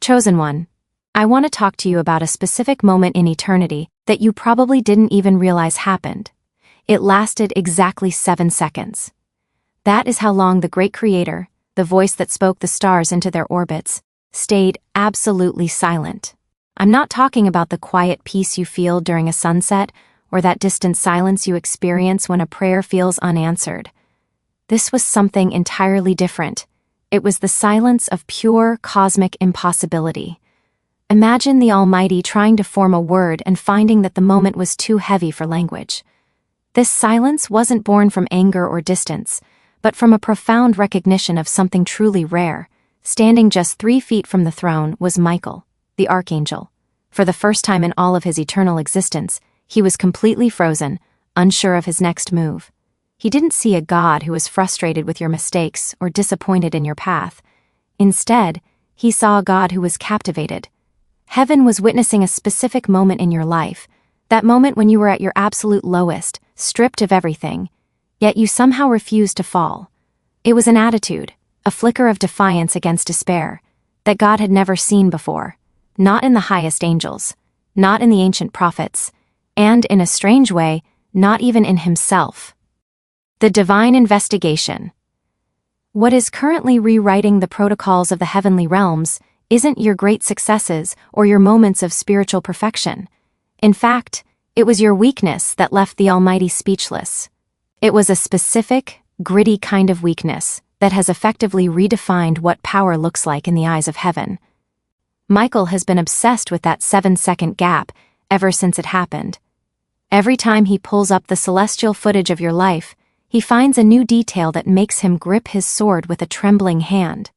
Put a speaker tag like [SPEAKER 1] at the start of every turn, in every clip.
[SPEAKER 1] Chosen one, I want to talk to you about a specific moment in eternity that you probably didn't even realize happened. It lasted exactly 7 seconds. That is how long the great creator, the voice that spoke the stars into their orbits, stayed absolutely silent. I'm not talking about the quiet peace you feel during a sunset or that distant silence you experience when a prayer feels unanswered. This was something entirely different. It was the silence of pure cosmic impossibility. Imagine the Almighty trying to form a word and finding that the moment was too heavy for language. This silence wasn't born from anger or distance, but from a profound recognition of something truly rare. Standing just 3 feet from the throne was Michael, the Archangel. For the first time in all of his eternal existence, he was completely frozen, unsure of his next move. He didn't see a God who was frustrated with your mistakes or disappointed in your path. Instead, he saw a God who was captivated. Heaven was witnessing a specific moment in your life, that moment when you were at your absolute lowest, stripped of everything, yet you somehow refused to fall. It was an attitude, a flicker of defiance against despair, that God had never seen before, not in the highest angels, not in the ancient prophets, and, in a strange way, not even in himself. The divine investigation. What is currently rewriting the protocols of the heavenly realms isn't your great successes or your moments of spiritual perfection. In fact, it was your weakness that left the Almighty speechless. It was a specific, gritty kind of weakness that has effectively redefined what power looks like in the eyes of heaven. Michael has been obsessed with that 7-second gap ever since it happened. Every time he pulls up the celestial footage of your life, he finds a new detail that makes him grip his sword with a trembling hand.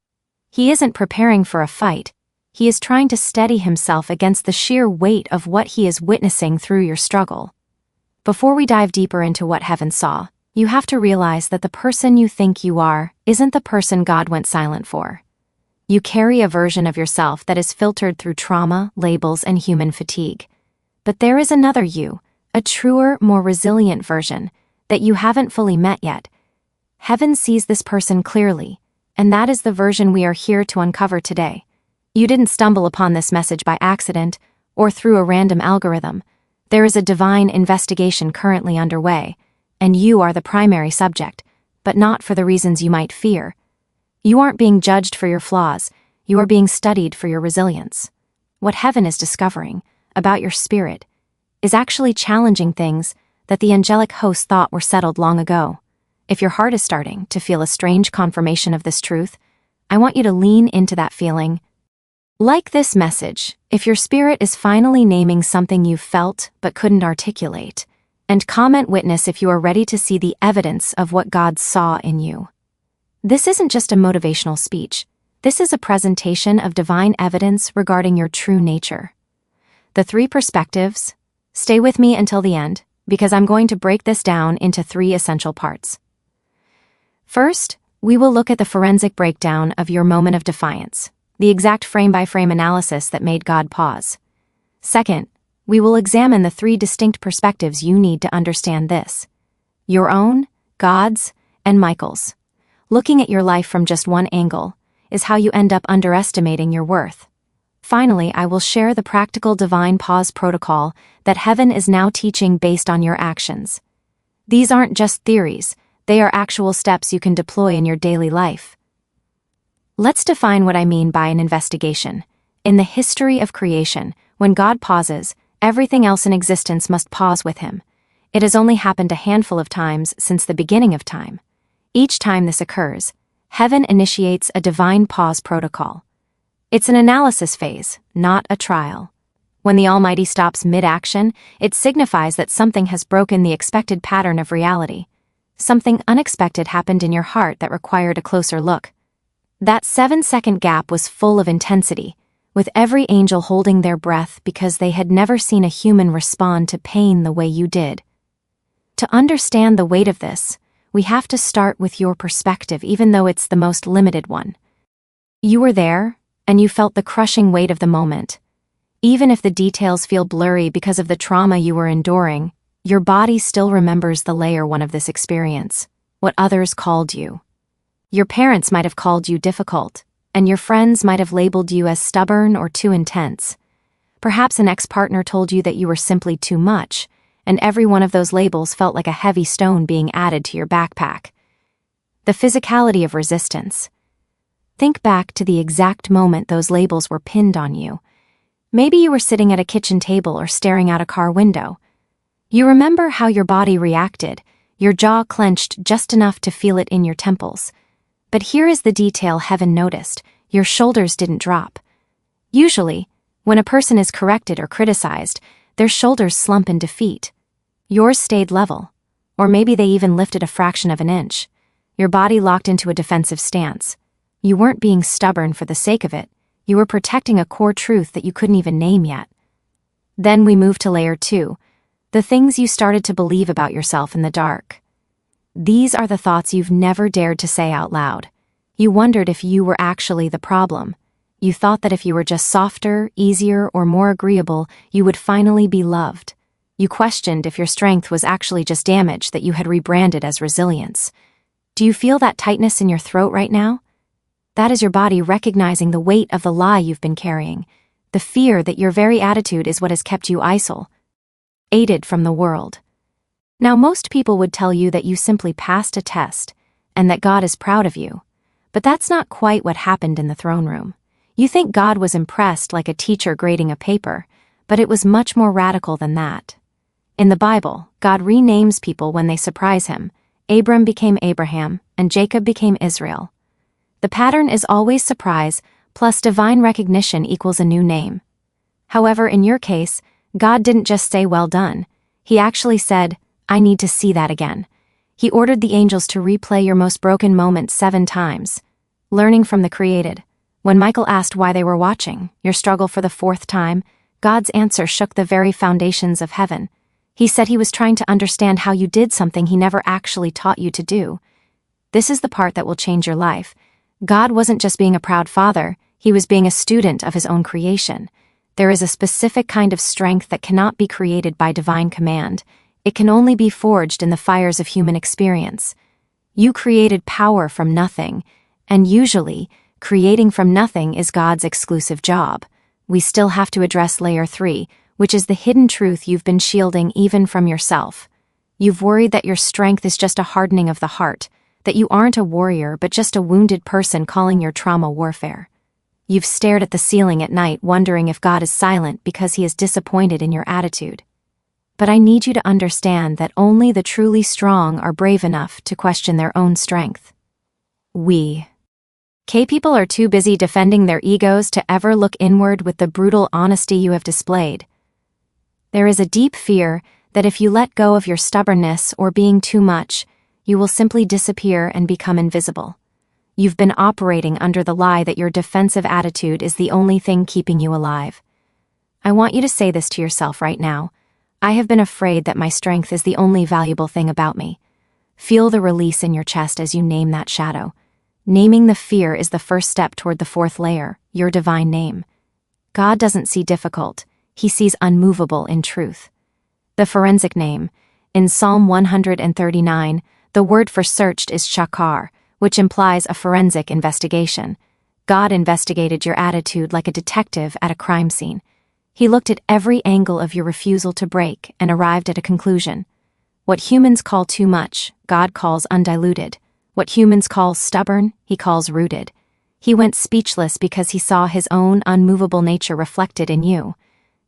[SPEAKER 1] He isn't preparing for a fight. He is trying to steady himself against the sheer weight of what he is witnessing through your struggle. Before we dive deeper into what heaven saw, you have to realize that the person you think you are isn't the person God went silent for. You carry a version of yourself that is filtered through trauma, labels, and human fatigue. But there is another you, a truer, more resilient version, that you haven't fully met yet. Heaven sees this person clearly, and that is the version we are here to uncover today. You didn't stumble upon this message by accident or through a random algorithm. There is a divine investigation currently underway, and you are the primary subject, but not for the reasons you might fear. You aren't being judged for your flaws, you are being studied for your resilience. What heaven is discovering about your spirit is actually challenging things that the angelic hosts thought were settled long ago. If your heart is starting to feel a strange confirmation of this truth, I want you to lean into that feeling. Like this message, if your spirit is finally naming something you felt but couldn't articulate, and comment witness if you are ready to see the evidence of what God saw in you. This isn't just a motivational speech. This is a presentation of divine evidence regarding your true nature. The 3 perspectives. Stay with me until the end, because I'm going to break this down into 3 essential parts. First, we will look at the forensic breakdown of your moment of defiance, the exact frame-by-frame analysis that made God pause. Second, we will examine the 3 distinct perspectives you need to understand this: your own, God's, and Michael's. Looking at your life from just one angle is how you end up underestimating your worth. Finally, I will share the practical divine pause protocol that heaven is now teaching based on your actions. These aren't just theories, they are actual steps you can deploy in your daily life. Let's define what I mean by an investigation. In the history of creation, when God pauses, everything else in existence must pause with him. It has only happened a handful of times since the beginning of time. Each time this occurs, heaven initiates a divine pause protocol. It's an analysis phase, not a trial. When the Almighty stops mid-action, it signifies that something has broken the expected pattern of reality. Something unexpected happened in your heart that required a closer look. That 7-second gap was full of intensity, with every angel holding their breath because they had never seen a human respond to pain the way you did. To understand the weight of this, we have to start with your perspective, even though it's the most limited one. You were there, and you felt the crushing weight of the moment. Even if the details feel blurry because of the trauma you were enduring, your body still remembers the layer 1 of this experience, what others called you. Your parents might have called you difficult, and your friends might have labeled you as stubborn or too intense. Perhaps an ex-partner told you that you were simply too much, and every one of those labels felt like a heavy stone being added to your backpack. The physicality of resistance. Think back to the exact moment those labels were pinned on you. Maybe you were sitting at a kitchen table or staring out a car window. You remember how your body reacted, your jaw clenched just enough to feel it in your temples. But here is the detail heaven noticed: your shoulders didn't drop. Usually, when a person is corrected or criticized, their shoulders slump in defeat. Yours stayed level, or maybe they even lifted a fraction of an inch. Your body locked into a defensive stance. You weren't being stubborn for the sake of it. You were protecting a core truth that you couldn't even name yet. Then we move to layer 2, the things you started to believe about yourself in the dark. These are the thoughts you've never dared to say out loud. You wondered if you were actually the problem. You thought that if you were just softer, easier, or more agreeable, you would finally be loved. You questioned if your strength was actually just damage that you had rebranded as resilience. Do you feel that tightness in your throat right now? That is your body recognizing the weight of the lie you've been carrying, the fear that your very attitude is what has kept you isolated from the world. Now, most people would tell you that you simply passed a test and that God is proud of you, but that's not quite what happened in the throne room. You think God was impressed like a teacher grading a paper, but it was much more radical than that. In the Bible, God renames people when they surprise him. Abram became Abraham, and Jacob became Israel. The pattern is always surprise plus divine recognition equals a new name. However, in your case, God didn't just say well done. He actually said, I need to see that again. He ordered the angels to replay your most broken moment 7 times. Learning from the created. When Michael asked why they were watching your struggle for the 4th time, God's answer shook the very foundations of heaven. He said he was trying to understand how you did something he never actually taught you to do. This is the part that will change your life. God wasn't just being a proud father, he was being a student of his own creation. There is a specific kind of strength that cannot be created by divine command. It can only be forged in the fires of human experience. You created power from nothing, and usually, creating from nothing is God's exclusive job. We still have to address layer 3, which is the hidden truth you've been shielding even from yourself. You've worried that your strength is just a hardening of the heart, that you aren't a warrior but just a wounded person calling your trauma warfare. You've stared at the ceiling at night wondering if God is silent because he is disappointed in your attitude. But I need you to understand that only the truly strong are brave enough to question their own strength. We people are too busy defending their egos to ever look inward with the brutal honesty you have displayed. There is a deep fear that if you let go of your stubbornness or being too much, you will simply disappear and become invisible. You've been operating under the lie that your defensive attitude is the only thing keeping you alive. I want you to say this to yourself right now. I have been afraid that my strength is the only valuable thing about me. Feel the release in your chest as you name that shadow. Naming the fear is the first step toward the 4th layer, your divine name. God doesn't see difficult, he sees unmovable in truth. The forensic name. In Psalm 139, the word for searched is shakar, which implies a forensic investigation. God investigated your attitude like a detective at a crime scene. He looked at every angle of your refusal to break and arrived at a conclusion. What humans call too much, God calls undiluted. What humans call stubborn, he calls rooted. He went speechless because he saw his own unmovable nature reflected in you.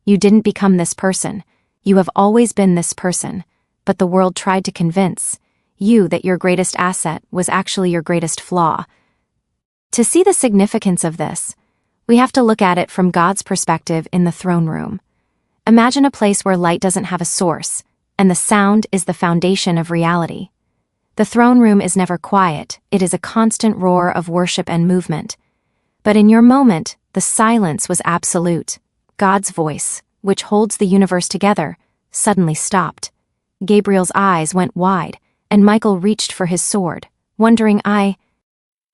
[SPEAKER 1] You didn't become this person. You have always been this person, but the world tried to convince you that your greatest asset was actually your greatest flaw. To see the significance of this, we have to look at it from God's perspective in the throne room. Imagine a place where light doesn't have a source, and the sound is the foundation of reality. The throne room is never quiet, it is a constant roar of worship and movement. But in your moment, the silence was absolute. God's voice, which holds the universe together, suddenly stopped. Gabriel's eyes went wide, and Michael reached for his sword, wondering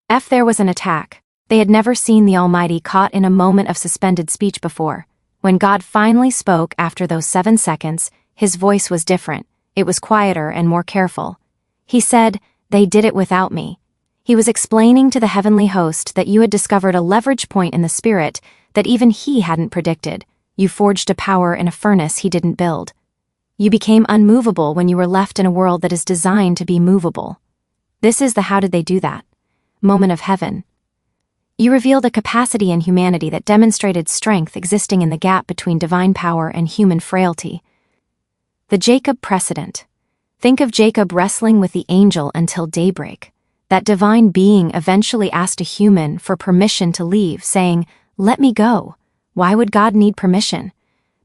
[SPEAKER 1] if there was an attack. They had never seen the Almighty caught in a moment of suspended speech before. When God finally spoke after those 7 seconds, his voice was different. It was quieter and more careful. He said, "They did it without me." He was explaining to the heavenly host that you had discovered a leverage point in the spirit that even he hadn't predicted. You forged a power in a furnace he didn't build. You became unmovable when you were left in a world that is designed to be movable. This is the how did they do that moment of heaven. You revealed a capacity in humanity that demonstrated strength existing in the gap between divine power and human frailty. The Jacob precedent. Think of Jacob wrestling with the angel until daybreak. That divine being eventually asked a human for permission to leave, saying, "Let me go." Why would God need permission?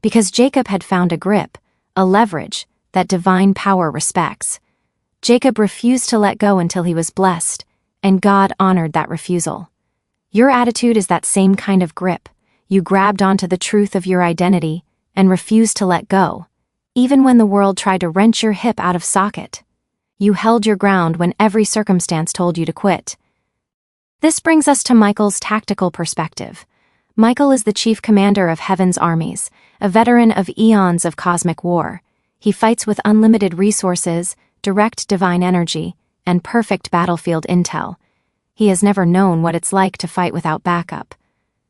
[SPEAKER 1] Because Jacob had found a grip, a leverage, that divine power respects. Jacob refused to let go until he was blessed, and God honored that refusal. Your attitude is that same kind of grip. You grabbed onto the truth of your identity and refused to let go, even when the world tried to wrench your hip out of socket. You held your ground when every circumstance told you to quit. This brings us to Michael's tactical perspective. Michael is the chief commander of heaven's armies, a veteran of eons of cosmic war. He fights with unlimited resources, direct divine energy, and perfect battlefield intel. He has never known what it's like to fight without backup.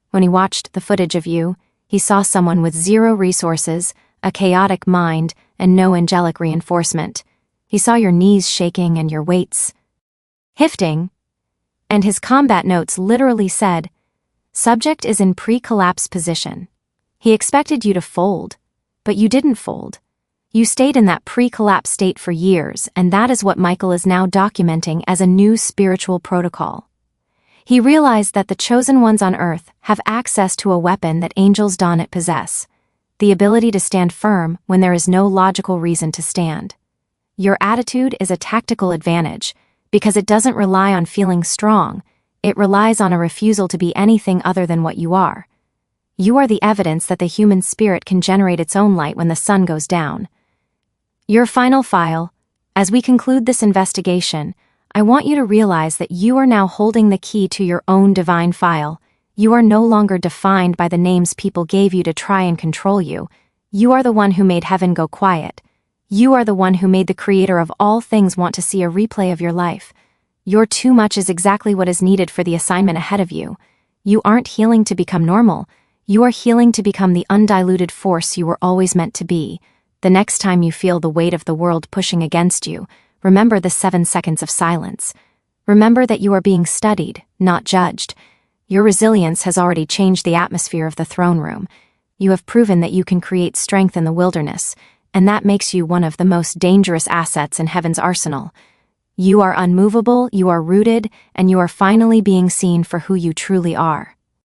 [SPEAKER 1] When he watched the footage of you, he saw someone with zero resources, a chaotic mind, and no angelic reinforcement. He saw your knees shaking and your weights hefting, and his combat notes literally said, "Subject is in pre-collapse position." He expected you to fold, but you didn't fold. You stayed in that pre-collapse state for years, and that is what Michael is now documenting as a new spiritual protocol. He realized that the chosen ones on earth have access to a weapon that angels don't possess, the ability to stand firm when there is no logical reason to stand. Your attitude is a tactical advantage because it doesn't rely on feeling strong, it relies on a refusal to be anything other than what you are. You are the evidence that the human spirit can generate its own light when the sun goes down. Your final file. As we conclude this investigation, I want you to realize that you are now holding the key to your own divine file. You are no longer defined by the names people gave you to try and control you. You are the one who made heaven go quiet. You are the one who made the creator of all things want to see a replay of your life. Your too much is exactly what is needed for the assignment ahead of you. You aren't healing to become normal. You are healing to become the undiluted force you were always meant to be. The next time you feel the weight of the world pushing against you, remember the 7 seconds of silence. Remember that you are being studied, not judged. Your resilience has already changed the atmosphere of the throne room. You have proven that you can create strength in the wilderness, and that makes you one of the most dangerous assets in heaven's arsenal. You are unmovable, you are rooted, and you are finally being seen for who you truly are.